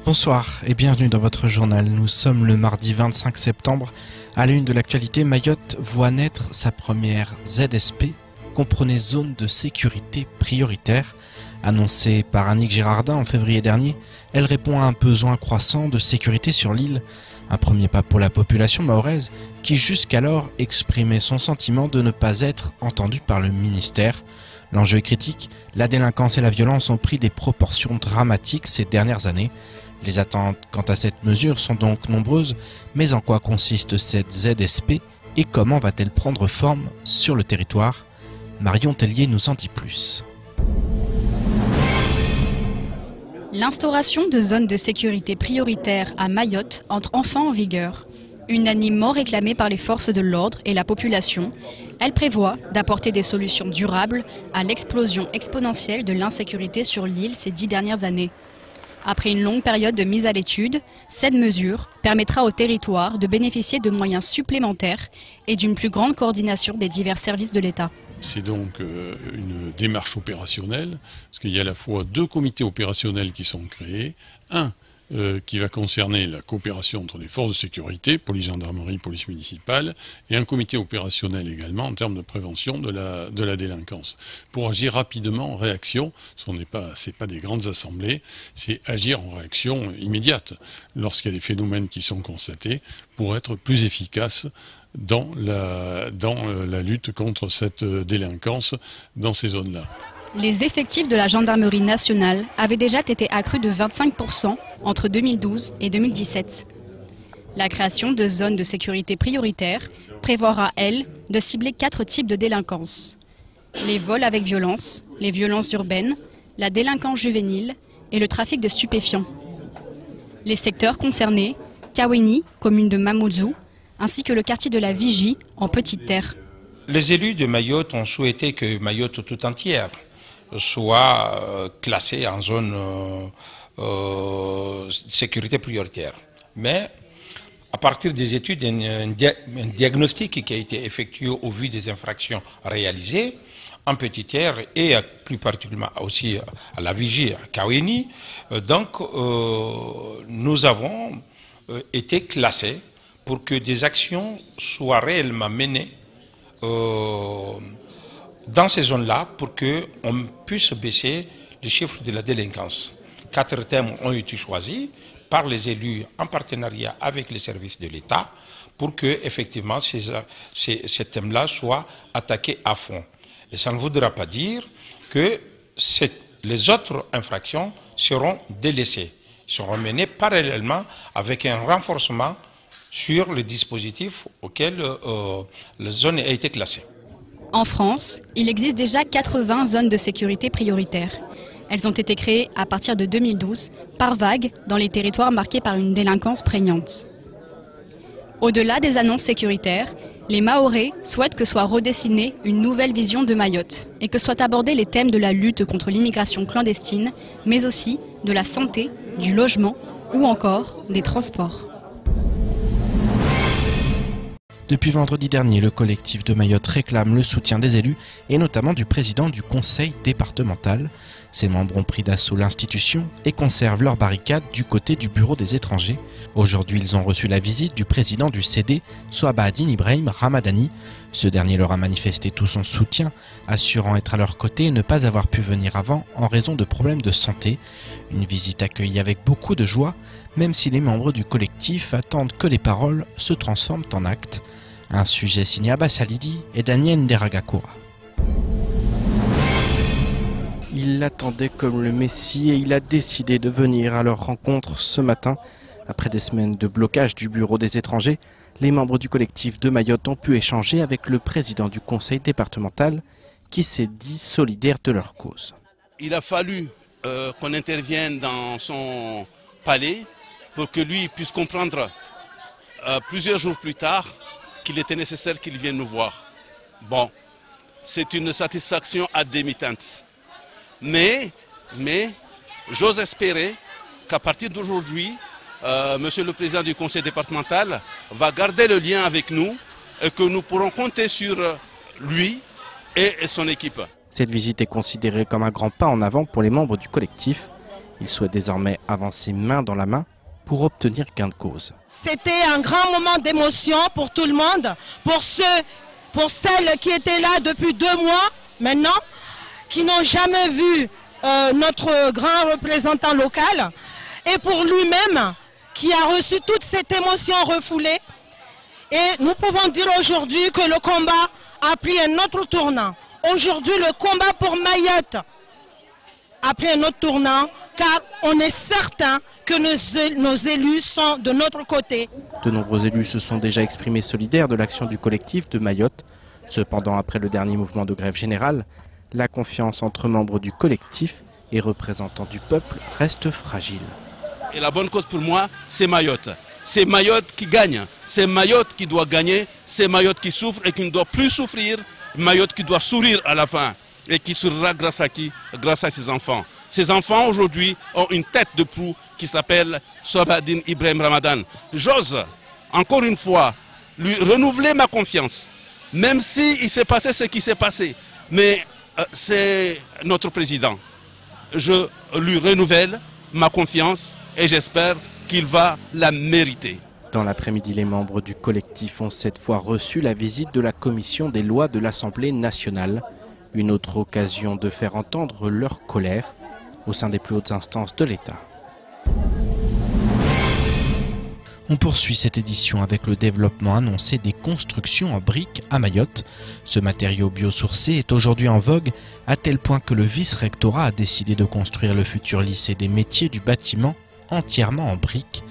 Bonsoir et bienvenue dans votre journal. Nous sommes le mardi 25 septembre. À l'une de l'actualité, Mayotte voit naître sa première ZSP, comprenez zone de sécurité prioritaire. Annoncée par Annick Girardin en février dernier, elle répond à un besoin croissant de sécurité sur l'île. Un premier pas pour la population mahoraise qui jusqu'alors exprimait son sentiment de ne pas être entendue par le ministère. L'enjeu est critique, la délinquance et la violence ont pris des proportions dramatiques ces dernières années. Les attentes quant à cette mesure sont donc nombreuses, mais en quoi consiste cette ZSP et comment va-t-elle prendre forme sur le territoire? Marion Tellier nous en dit plus. L'instauration de zones de sécurité prioritaires à Mayotte entre enfin en vigueur. Unanimement réclamée par les forces de l'ordre et la population, elle prévoit d'apporter des solutions durables à l'explosion exponentielle de l'insécurité sur l'île ces 10 dernières années. Après une longue période de mise à l'étude, cette mesure permettra au territoire de bénéficier de moyens supplémentaires et d'une plus grande coordination des divers services de l'État. C'est donc une démarche opérationnelle, parce qu'il y a à la fois deux comités opérationnels qui sont créés. Un qui va concerner la coopération entre les forces de sécurité, police, gendarmerie, police municipale, et un comité opérationnel également en termes de prévention de la délinquance. Pour agir rapidement en réaction, ce n'est pas des grandes assemblées, c'est agir en réaction immédiate lorsqu'il y a des phénomènes qui sont constatés pour être plus efficace dans la lutte contre cette délinquance dans ces zones-là. Les effectifs de la gendarmerie nationale avaient déjà été accrus de 25% entre 2012 et 2017. La création de zones de sécurité prioritaires prévoira, elle, de cibler 4 types de délinquance. Les vols avec violence, les violences urbaines, la délinquance juvénile et le trafic de stupéfiants. Les secteurs concernés, Kaweni, commune de Mamoudzou, ainsi que le quartier de la Vigie en Petite Terre. Les élus de Mayotte ont souhaité que Mayotte tout entière soit classée en zone sécurité prioritaire. Mais à partir des études, un diagnostic qui a été effectué au vu des infractions réalisées en Petite Terre et plus particulièrement aussi à la Vigie, à Kaweni, donc nous avons été classés pour que des actions soient réellement menées dans ces zones-là pour qu'on puisse baisser les chiffres de la délinquance. 4 thèmes ont été choisis par les élus en partenariat avec les services de l'État pour que effectivement ces thèmes-là soient attaqués à fond. Et ça ne voudra pas dire que les autres infractions seront délaissées, seront menées parallèlement avec un renforcement sur les dispositifs auxquels la zone a été classée. En France, il existe déjà 80 zones de sécurité prioritaires. Elles ont été créées à partir de 2012 par vagues dans les territoires marqués par une délinquance prégnante. Au-delà des annonces sécuritaires, les Mahorais souhaitent que soit redessinée une nouvelle vision de Mayotte et que soient abordés les thèmes de la lutte contre l'immigration clandestine, mais aussi de la santé, du logement ou encore des transports. Depuis vendredi dernier, le collectif de Mayotte réclame le soutien des élus et notamment du président du conseil départemental. Ses membres ont pris d'assaut l'institution et conservent leur barricade du côté du bureau des étrangers. Aujourd'hui, ils ont reçu la visite du président du CD, Souabadine Ibrahim Ramadani. Ce dernier leur a manifesté tout son soutien, assurant être à leur côté et ne pas avoir pu venir avant en raison de problèmes de santé. Une visite accueillie avec beaucoup de joie, même si les membres du collectif attendent que les paroles se transforment en actes. Un sujet signé Abbas Halidi et Daniel Nderagakoura. Il l'attendait comme le Messie et il a décidé de venir à leur rencontre ce matin. Après des semaines de blocage du bureau des étrangers, les membres du collectif de Mayotte ont pu échanger avec le président du conseil départemental qui s'est dit solidaire de leur cause. Il a fallu qu'on intervienne dans son palais pour que lui puisse comprendre plusieurs jours plus tard qu'il était nécessaire qu'il vienne nous voir. Bon, c'est une satisfaction à demi-teinte. Mais j'ose espérer qu'à partir d'aujourd'hui, Monsieur le Président du Conseil départemental va garder le lien avec nous et que nous pourrons compter sur lui et son équipe. Cette visite est considérée comme un grand pas en avant pour les membres du collectif. Il souhaite désormais avancer main dans la main pour obtenir gain de cause. C'était un grand moment d'émotion pour tout le monde, pour celles qui étaient là depuis 2 mois maintenant, qui n'ont jamais vu notre grand représentant local, et pour lui-même qui a reçu toute cette émotion refoulée. Et nous pouvons dire aujourd'hui que le combat a pris un autre tournant. Aujourd'hui, le combat pour Mayotte a pris un autre tournant, car on est certain que nos élus sont de notre côté. De nombreux élus se sont déjà exprimés solidaires de l'action du collectif de Mayotte. Cependant, après le dernier mouvement de grève générale, la confiance entre membres du collectif et représentants du peuple reste fragile. Et la bonne cause pour moi, c'est Mayotte. C'est Mayotte qui gagne. C'est Mayotte qui doit gagner. C'est Mayotte qui souffre et qui ne doit plus souffrir. Mayotte qui doit sourire à la fin. Et qui sourira grâce à qui? Grâce à ses enfants. Ces enfants aujourd'hui ont une tête de proue qui s'appelle Sobadine Ibrahim Ramadan. J'ose, encore une fois, lui renouveler ma confiance. Même s'il s'est passé ce qui s'est passé. Mais c'est notre président. Je lui renouvelle ma confiance et j'espère qu'il va la mériter. Dans l'après-midi, les membres du collectif ont cette fois reçu la visite de la commission des lois de l'Assemblée nationale. Une autre occasion de faire entendre leur colère au sein des plus hautes instances de l'État. On poursuit cette édition avec le développement annoncé des constructions en briques à Mayotte. Ce matériau biosourcé est aujourd'hui en vogue à tel point que le vice-rectorat a décidé de construire le futur lycée des métiers du bâtiment entièrement en briques.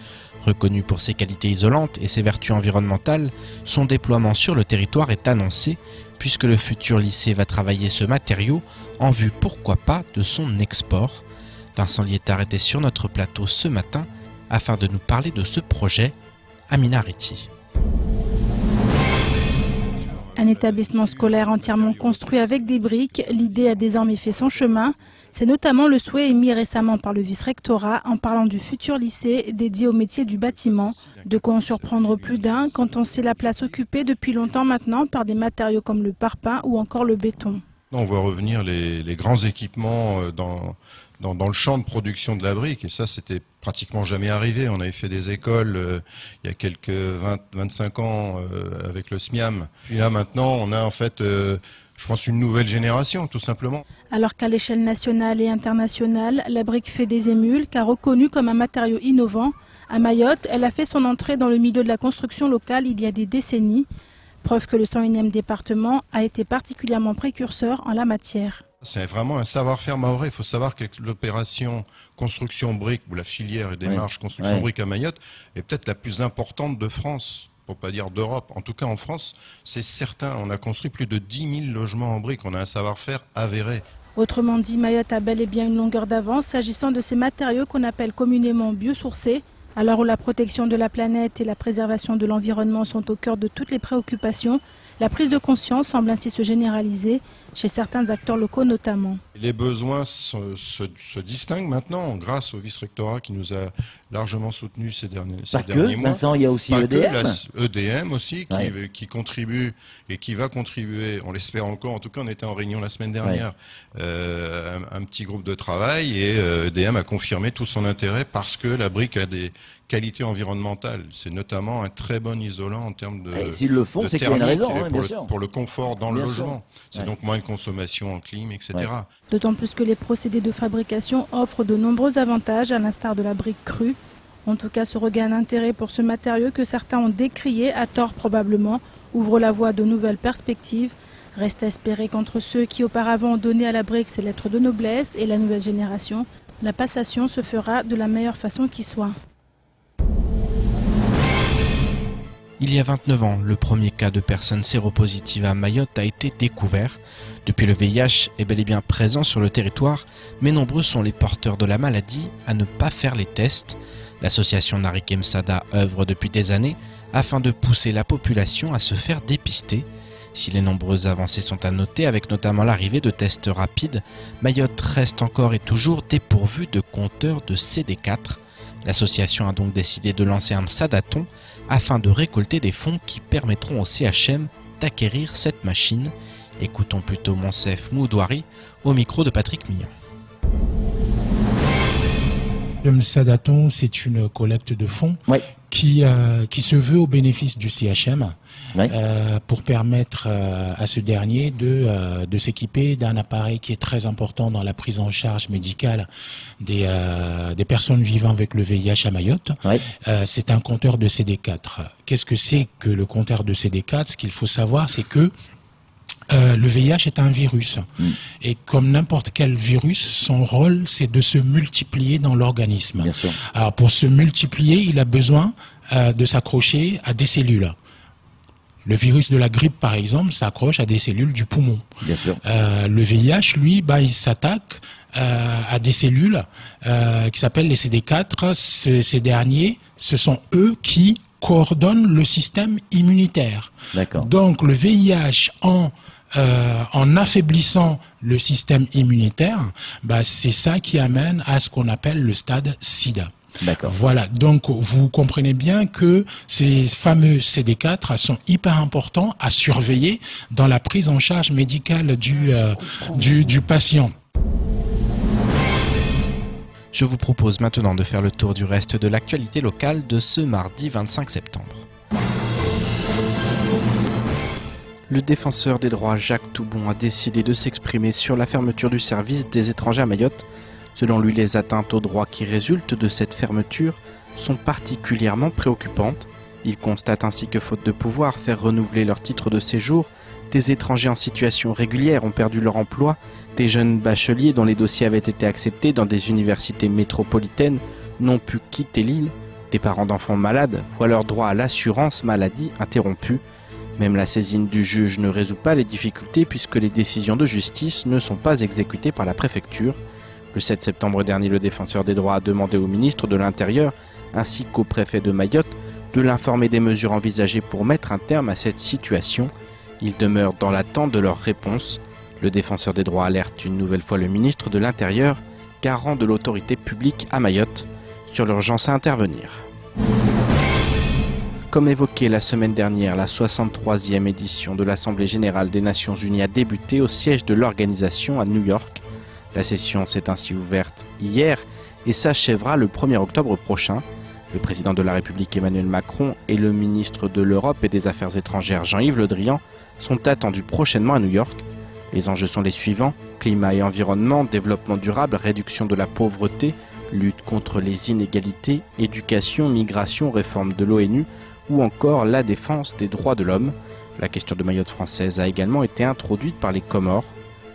Reconnu pour ses qualités isolantes et ses vertus environnementales, son déploiement sur le territoire est annoncé puisque le futur lycée va travailler ce matériau en vue, pourquoi pas, de son export. Vincent Liétard était sur notre plateau ce matin afin de nous parler de ce projet. Amina Riti. Un établissement scolaire entièrement construit avec des briques, l'idée a désormais fait son chemin. C'est notamment le souhait émis récemment par le vice-rectorat en parlant du futur lycée dédié au métier du bâtiment. De quoi en surprendre plus d'un quand on sait la place occupée depuis longtemps maintenant par des matériaux comme le parpaing ou encore le béton. On voit revenir les grands équipements dans le champ de production de la brique, et ça c'était pratiquement jamais arrivé. On avait fait des écoles il y a quelques 25 ans avec le SMIAM. Et là maintenant on a en fait je pense une nouvelle génération tout simplement. Alors qu'à l'échelle nationale et internationale, la brique fait des émules car reconnue comme un matériau innovant. À Mayotte, elle a fait son entrée dans le milieu de la construction locale il y a des décennies. Preuve que le 101e département a été particulièrement précurseur en la matière. C'est vraiment un savoir-faire mahorais. Il faut savoir que l'opération construction brique, ou la filière et démarche construction brique à Mayotte, est peut-être la plus importante de France, pour pas dire d'Europe. En tout cas en France, c'est certain. On a construit plus de 10 000 logements en brique. On a un savoir-faire avéré. Autrement dit, Mayotte a bel et bien une longueur d'avance s'agissant de ces matériaux qu'on appelle communément biosourcés. À l'heure où la protection de la planète et la préservation de l'environnement sont au cœur de toutes les préoccupations, la prise de conscience semble ainsi se généraliser chez certains acteurs locaux notamment. Les besoins se distinguent maintenant grâce au vice-rectorat qui nous a largement soutenus ces derniers mois. Vincent, il y a aussi EDM. EDM aussi qui contribue et qui va contribuer, on l'espère encore, en tout cas on était en réunion la semaine dernière, un petit groupe de travail, et EDM a confirmé tout son intérêt parce que la brique a des qualités environnementales. C'est notamment un très bon isolant en termes de s'ils le font, c'est qu'il y a une raison, pour le confort dans le logement. C'est donc moins de consommation en clim, etc. D'autant plus que les procédés de fabrication offrent de nombreux avantages, à l'instar de la brique crue. En tout cas, ce regain d'intérêt pour ce matériau que certains ont décrié, à tort probablement, ouvre la voie à de nouvelles perspectives. Reste à espérer qu'entre ceux qui auparavant ont donné à la brique ses lettres de noblesse et la nouvelle génération, la passation se fera de la meilleure façon qui soit. Il y a 29 ans, le premier cas de personnes séropositives à Mayotte a été découvert. Depuis, le VIH est bel et bien présent sur le territoire, mais nombreux sont les porteurs de la maladie à ne pas faire les tests. L'association Narikem Sada œuvre depuis des années afin de pousser la population à se faire dépister. Si les nombreuses avancées sont à noter, avec notamment l'arrivée de tests rapides, Mayotte reste encore et toujours dépourvue de compteurs de CD4. L'association a donc décidé de lancer un Sadathon afin de récolter des fonds qui permettront au CHM d'acquérir cette machine. Écoutons plutôt Monsef Moudouari au micro de Patrick Millon. Le Msadaton, c'est une collecte de fonds qui se veut au bénéfice du CHM pour permettre à ce dernier de s'équiper d'un appareil qui est très important dans la prise en charge médicale des personnes vivant avec le VIH à Mayotte. C'est un compteur de CD4. Qu'est-ce que c'est que le compteur de CD4? Ce qu'il faut savoir, c'est que le VIH est un virus. Et comme n'importe quel virus, son rôle, c'est de se multiplier dans l'organisme. Alors, pour se multiplier, il a besoin de s'accrocher à des cellules. Le virus de la grippe, par exemple, s'accroche à des cellules du poumon. Le VIH, lui, il s'attaque à des cellules qui s'appellent les CD4. Ces derniers, ce sont eux qui coordonnent le système immunitaire. Donc, le VIH, en affaiblissant le système immunitaire, c'est ça qui amène à ce qu'on appelle le stade SIDA. Voilà, donc vous comprenez bien que ces fameux CD4 sont hyper importants à surveiller dans la prise en charge médicale du patient. Je vous propose maintenant de faire le tour du reste de l'actualité locale de ce mardi 25 septembre. Le défenseur des droits Jacques Toubon a décidé de s'exprimer sur la fermeture du service des étrangers à Mayotte. Selon lui, les atteintes aux droits qui résultent de cette fermeture sont particulièrement préoccupantes. Il constate ainsi que faute de pouvoir faire renouveler leur titre de séjour, des étrangers en situation régulière ont perdu leur emploi, des jeunes bacheliers dont les dossiers avaient été acceptés dans des universités métropolitaines n'ont pu quitter l'île, des parents d'enfants malades voient leur droit à l'assurance maladie interrompu. Même la saisine du juge ne résout pas les difficultés puisque les décisions de justice ne sont pas exécutées par la préfecture. Le 7 septembre dernier, le défenseur des droits a demandé au ministre de l'Intérieur ainsi qu'au préfet de Mayotte de l'informer des mesures envisagées pour mettre un terme à cette situation. Il demeure dans l'attente de leur réponse. Le défenseur des droits alerte une nouvelle fois le ministre de l'Intérieur, garant de l'autorité publique à Mayotte, sur l'urgence à intervenir. Comme évoqué la semaine dernière, la 63e édition de l'Assemblée générale des Nations unies a débuté au siège de l'organisation à New York. La session s'est ainsi ouverte hier et s'achèvera le 1er octobre prochain. Le président de la République Emmanuel Macron et le ministre de l'Europe et des Affaires étrangères Jean-Yves Le Drian sont attendus prochainement à New York. Les enjeux sont les suivants: climat et environnement, développement durable, réduction de la pauvreté, lutte contre les inégalités, éducation, migration, réforme de l'ONU, ou encore la défense des droits de l'homme. La question de Mayotte française a également été introduite par les Comores.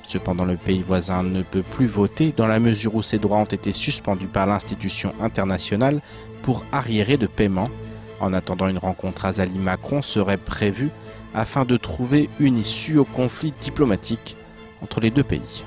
Cependant, le pays voisin ne peut plus voter dans la mesure où ses droits ont été suspendus par l'institution internationale pour arriérés de paiement. En attendant, une rencontre Azali-Macron serait prévue afin de trouver une issue au conflit diplomatique entre les deux pays.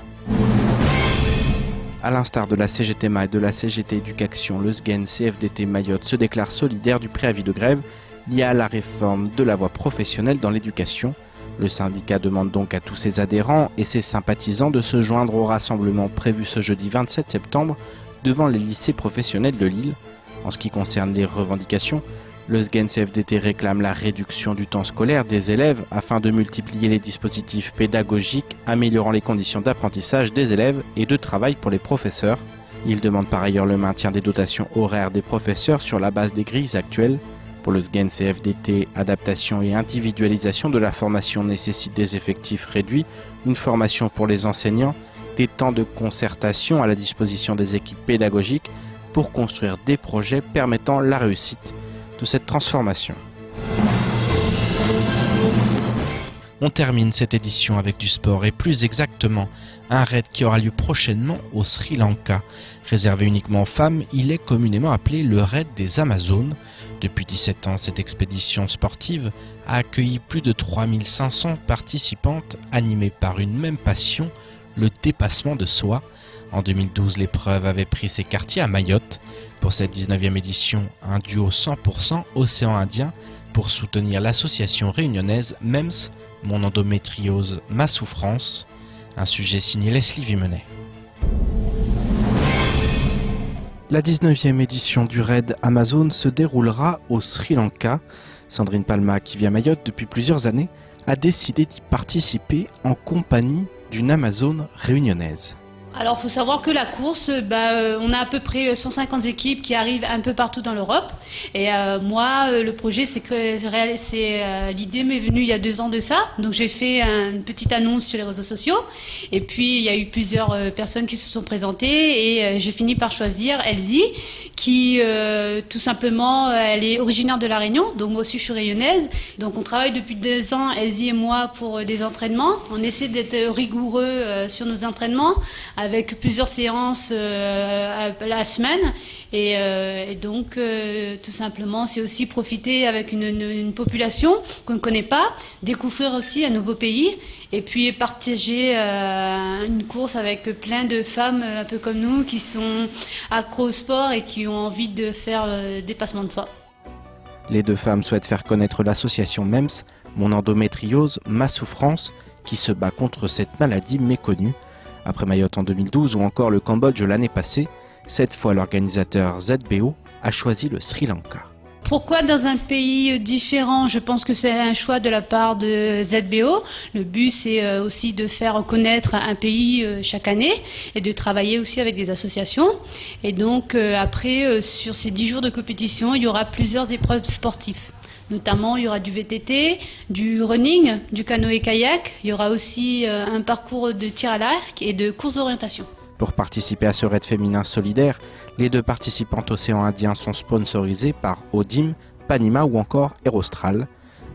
À l'instar de la CGTMA et de la CGT Éducation, le SGEN CFDT Mayotte se déclare solidaire du préavis de grève lié à la réforme de la voie professionnelle dans l'éducation. Le syndicat demande donc à tous ses adhérents et ses sympathisants de se joindre au rassemblement prévu ce jeudi 27 septembre devant les lycées professionnels de l'île. En ce qui concerne les revendications, le SGEN CFDT réclame la réduction du temps scolaire des élèves afin de multiplier les dispositifs pédagogiques améliorant les conditions d'apprentissage des élèves et de travail pour les professeurs. Il demande par ailleurs le maintien des dotations horaires des professeurs sur la base des grilles actuelles. Pour le SGEN CFDT, adaptation et individualisation de la formation nécessitent des effectifs réduits, une formation pour les enseignants, des temps de concertation à la disposition des équipes pédagogiques pour construire des projets permettant la réussite de cette transformation. On termine cette édition avec du sport et plus exactement un raid qui aura lieu prochainement au Sri Lanka. Réservé uniquement aux femmes, il est communément appelé le raid des Amazones. Depuis 17 ans, cette expédition sportive a accueilli plus de 3500 participantes animées par une même passion, le dépassement de soi. En 2012, l'épreuve avait pris ses quartiers à Mayotte. Pour cette 19e édition, un duo 100% océan Indien pour soutenir l'association réunionnaise MEMS, Mon endométriose, ma souffrance. Un sujet signé Leslie Vimenet. La 19e édition du raid Amazon se déroulera au Sri Lanka. Sandrine Palma, qui vit à Mayotte depuis plusieurs années, a décidé d'y participer en compagnie d'une Amazone réunionnaise. Alors, il faut savoir que la course, on a à peu près 150 équipes qui arrivent un peu partout dans l'Europe. Et moi, le projet, l'idée m'est venue il y a 2 ans de ça. Donc, j'ai fait une petite annonce sur les réseaux sociaux. Et puis, il y a eu plusieurs personnes qui se sont présentées. Et j'ai fini par choisir Elsie, qui, tout simplement, elle est originaire de La Réunion. Donc, moi aussi, je suis réunionnaise. Donc, on travaille depuis 2 ans, Elsie et moi, pour des entraînements. On essaie d'être rigoureux sur nos entraînements, avec plusieurs séances la semaine. Et donc, tout simplement, c'est aussi profiter avec une population qu'on ne connaît pas, découvrir aussi un nouveau pays, et puis partager une course avec plein de femmes un peu comme nous, qui sont accros au sport et qui ont envie de faire dépassement de soi. Les 2 femmes souhaitent faire connaître l'association MEMS, Mon endométriose, ma souffrance, qui se bat contre cette maladie méconnue. Après Mayotte en 2012 ou encore le Cambodge l'année passée, cette fois l'organisateur ZBO a choisi le Sri Lanka. Pourquoi dans un pays différent? Je pense que c'est un choix de la part de ZBO. Le but, c'est aussi de faire connaître un pays chaque année et de travailler aussi avec des associations. Et donc après, sur ces 10 jours de compétition, il y aura plusieurs épreuves sportives. Notamment, il y aura du VTT, du running, du canoë-kayak. Il y aura aussi un parcours de tir à l'arc et de course d'orientation. Pour participer à ce raid féminin solidaire, les 2 participantes Océan Indien sont sponsorisées par Odim, Panima ou encore Aerostral.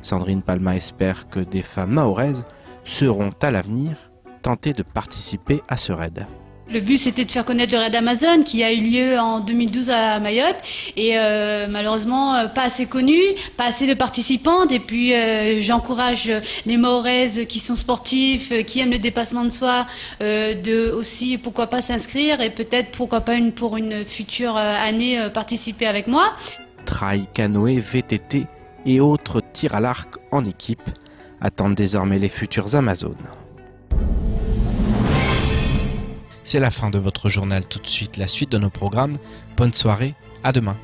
Sandrine Palma espère que des femmes mahoraises seront à l'avenir tentées de participer à ce raid. Le but, c'était de faire connaître le raid Amazon qui a eu lieu en 2012 à Mayotte et malheureusement pas assez connu, pas assez de participantes. Et puis j'encourage les Mahoraises qui sont sportifs, qui aiment le dépassement de soi, de aussi pourquoi pas s'inscrire et peut-être pourquoi pas pour une future année participer avec moi. Trail, canoë, VTT et autres tirs à l'arc en équipe attendent désormais les futures Amazones. C'est la fin de votre journal. Tout de suite, la suite de nos programmes. Bonne soirée, à demain.